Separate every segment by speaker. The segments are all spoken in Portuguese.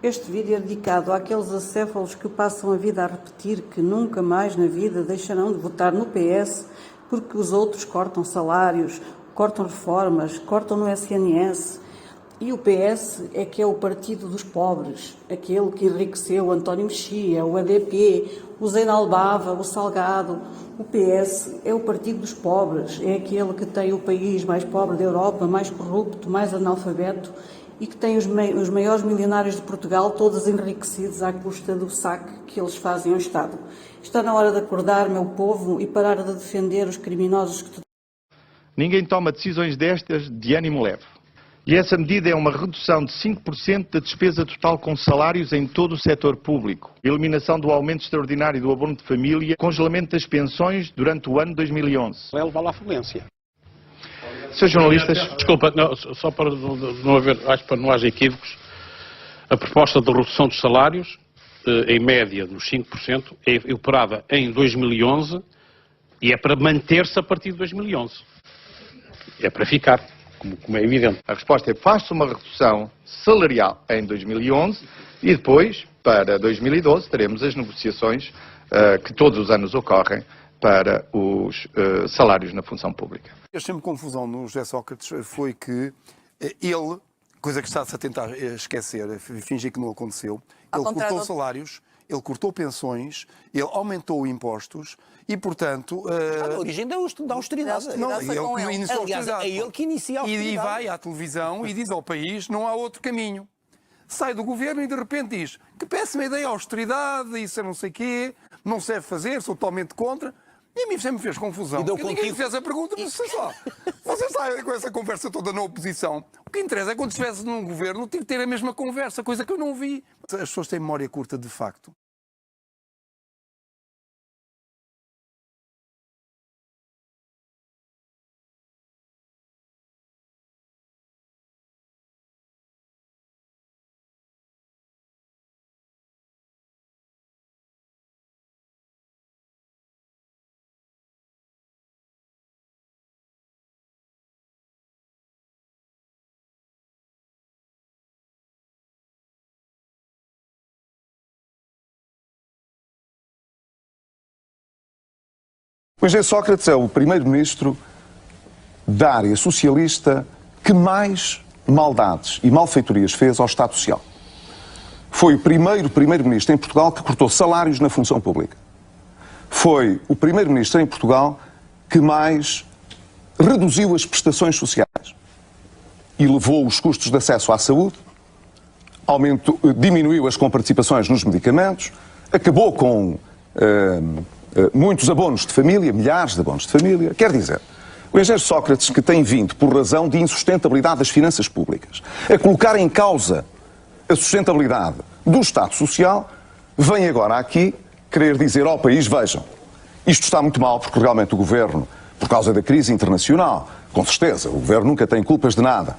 Speaker 1: Este vídeo é dedicado àqueles acéfalos que passam a vida a repetir que nunca mais na vida deixarão de votar no PS porque os outros cortam salários, cortam reformas, cortam no SNS. E o PS é que é o partido dos pobres, aquele que enriqueceu o António Mexia, o ADP, o Zeinal Bava, o Salgado. O PS é o partido dos pobres, é aquele que tem o país mais pobre da Europa, mais corrupto, mais analfabeto e que tem os maiores milionários de Portugal todos enriquecidos à custa do saque que eles fazem ao Estado. Está na hora de acordar, meu povo, e parar de defender os criminosos que...
Speaker 2: Ninguém toma decisões destas de ânimo leve. E essa medida é uma redução de 5% da despesa total com salários em todo o setor público, eliminação do aumento extraordinário do abono de família, congelamento das pensões durante o ano 2011.
Speaker 3: É levar à falência.
Speaker 2: Seus jornalistas...
Speaker 3: Desculpa, não, só para não haver, acho que para não haja equívocos, a proposta de redução dos salários, em média nos 5%, é operada em 2011 e é para manter-se a partir de 2011. É para ficar. Como é evidente.
Speaker 2: A resposta é: faz-se uma redução salarial em 2011 e depois, para 2012, teremos as negociações que todos os anos ocorrem para os salários na função pública.
Speaker 4: Achei-me confusão no José Sócrates foi que ele, coisa que está-se a tentar esquecer, fingir que não aconteceu, ele cortou salários, ele cortou pensões, ele aumentou impostos e, portanto...
Speaker 5: A origem da austeridade.
Speaker 4: Não, aliás,
Speaker 5: é ele que inicia a austeridade.
Speaker 4: E vai à televisão e diz ao país: não há outro caminho. Sai do governo e de repente diz: que péssima ideia a austeridade, isso é não sei quê, não se deve fazer, sou totalmente contra. E a mim sempre me fez confusão. Ninguém me fez a pergunta, mas sei só. Você sai com essa conversa toda na oposição. O que interessa é quando estivesse num governo, tive que ter a mesma conversa, coisa que eu não vi. As pessoas têm memória curta, de facto.
Speaker 6: O engenheiro Sócrates é o primeiro-ministro da área socialista que mais maldades e malfeitorias fez ao Estado Social. Foi o primeiro-ministro em Portugal que cortou salários na função pública. Foi o primeiro-ministro em Portugal que mais reduziu as prestações sociais e levou os custos de acesso à saúde, diminuiu as comparticipações nos medicamentos, acabou com muitos abonos de família, milhares de abonos de família. Quer dizer, o engenheiro Sócrates, que tem vindo, por razão de insustentabilidade das finanças públicas, a colocar em causa a sustentabilidade do Estado Social, vem agora aqui querer dizer ao país: vejam, isto está muito mal porque realmente o Governo, por causa da crise internacional, com certeza, o Governo nunca tem culpas de nada.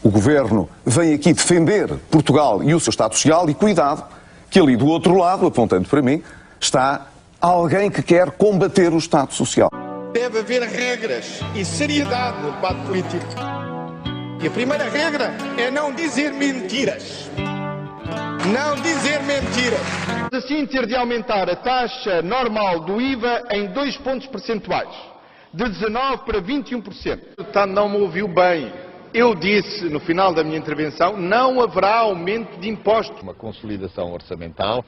Speaker 6: O Governo vem aqui defender Portugal e o seu Estado Social e cuidado, que ali do outro lado, apontando para mim, está alguém que quer combater o Estado Social.
Speaker 7: Deve haver regras e seriedade no debate político. E a primeira regra é não dizer mentiras. Não dizer mentiras.
Speaker 2: Assim, ter de aumentar a taxa normal do IVA em 2 pontos percentuais, de 19% para 21%. O deputado não me ouviu bem. Eu disse, no final da minha intervenção, não haverá aumento de impostos.
Speaker 8: Uma consolidação orçamental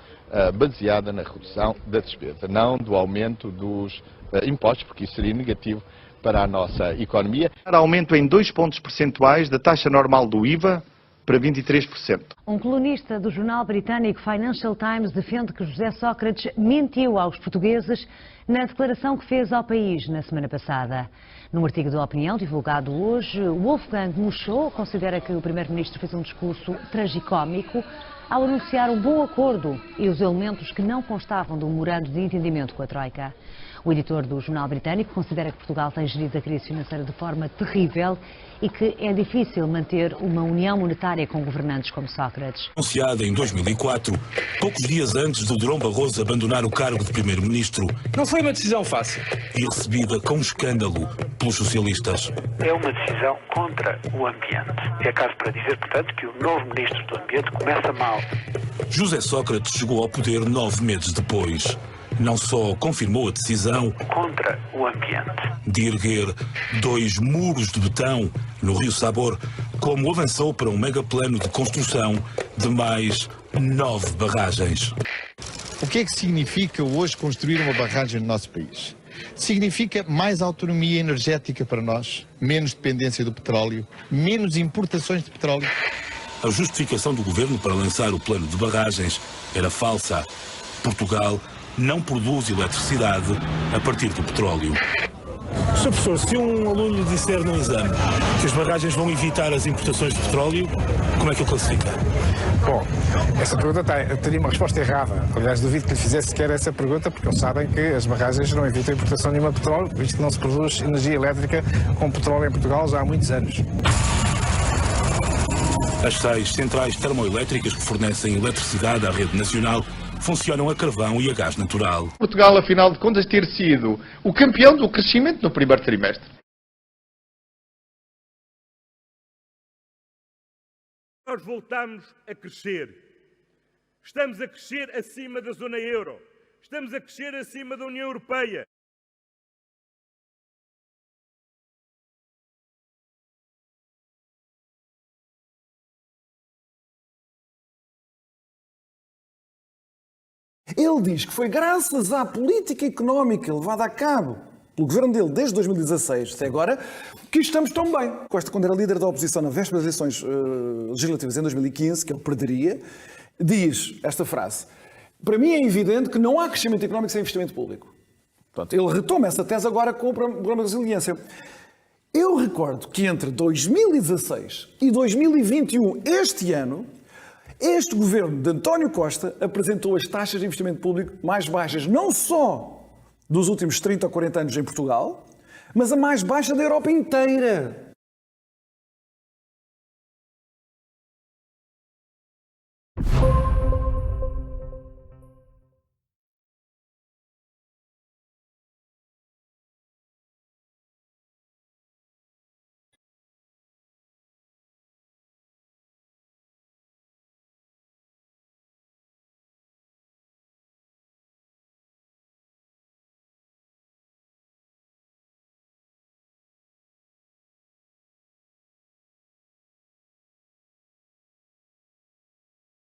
Speaker 8: baseada na redução da despesa, não do aumento dos impostos, porque isso seria negativo para a nossa economia.
Speaker 2: Aumento em 2 pontos percentuais da taxa normal do IVA para 23%.
Speaker 9: Um colunista do jornal britânico Financial Times defende que José Sócrates mentiu aos portugueses na declaração que fez ao país na semana passada. Num artigo de opinião divulgado hoje, Wolfgang Muschau considera que o primeiro-ministro fez um discurso tragicómico ao anunciar um bom acordo e os elementos que não constavam do memorando de entendimento com a Troika. O editor do jornal britânico considera que Portugal tem gerido a crise financeira de forma terrível e que é difícil manter uma união monetária com governantes como Sócrates.
Speaker 10: Anunciada em 2004, poucos dias antes do Durão Barroso abandonar o cargo de primeiro-ministro.
Speaker 5: Não foi
Speaker 10: foi uma decisão fácil. E recebida com escândalo pelos socialistas.
Speaker 11: É uma decisão contra o ambiente. É caso para dizer, portanto, que o novo Ministro do Ambiente começa mal.
Speaker 10: José Sócrates chegou ao poder 9 meses depois. Não só confirmou a decisão
Speaker 11: contra o ambiente
Speaker 10: de erguer 2 muros de betão no Rio Sabor, como avançou para um megaplano de construção de mais 9 barragens.
Speaker 12: O que é que significa hoje construir uma barragem no nosso país? Significa mais autonomia energética para nós, menos dependência do petróleo, menos importações de petróleo.
Speaker 10: A justificação do governo para lançar o plano de barragens era falsa. Portugal não produz eletricidade a partir do petróleo. Sr. Professor, se um aluno lhe disser num exame que as barragens vão evitar as importações de petróleo, como é que ele classifica?
Speaker 13: Bom, essa pergunta teria uma resposta errada. Aliás, duvido que lhe fizesse sequer essa pergunta, porque eles sabem que as barragens não evitam a importação nenhuma de petróleo, visto que não se produz energia elétrica com petróleo em Portugal já há muitos anos.
Speaker 10: As 6 centrais termoelétricas que fornecem eletricidade à rede nacional funcionam a carvão e a gás natural.
Speaker 2: Portugal, afinal de contas, ter sido o campeão do crescimento no primeiro trimestre.
Speaker 14: Nós voltamos a crescer. Estamos a crescer acima da zona euro. Estamos a crescer acima da União Europeia.
Speaker 15: Ele diz que foi graças à política económica levada a cabo pelo governo dele desde 2016 até agora que estamos tão bem. Costa, quando era líder da oposição na véspera das eleições legislativas em 2015, que ele perderia, diz esta frase: para mim é evidente que não há crescimento económico sem investimento público. Portanto, ele retoma essa tese agora com o programa de resiliência. Eu recordo que entre 2016 e 2021, este ano, este governo de António Costa apresentou as taxas de investimento público mais baixas, não só dos últimos 30 ou 40 anos em Portugal, mas a mais baixa da Europa inteira.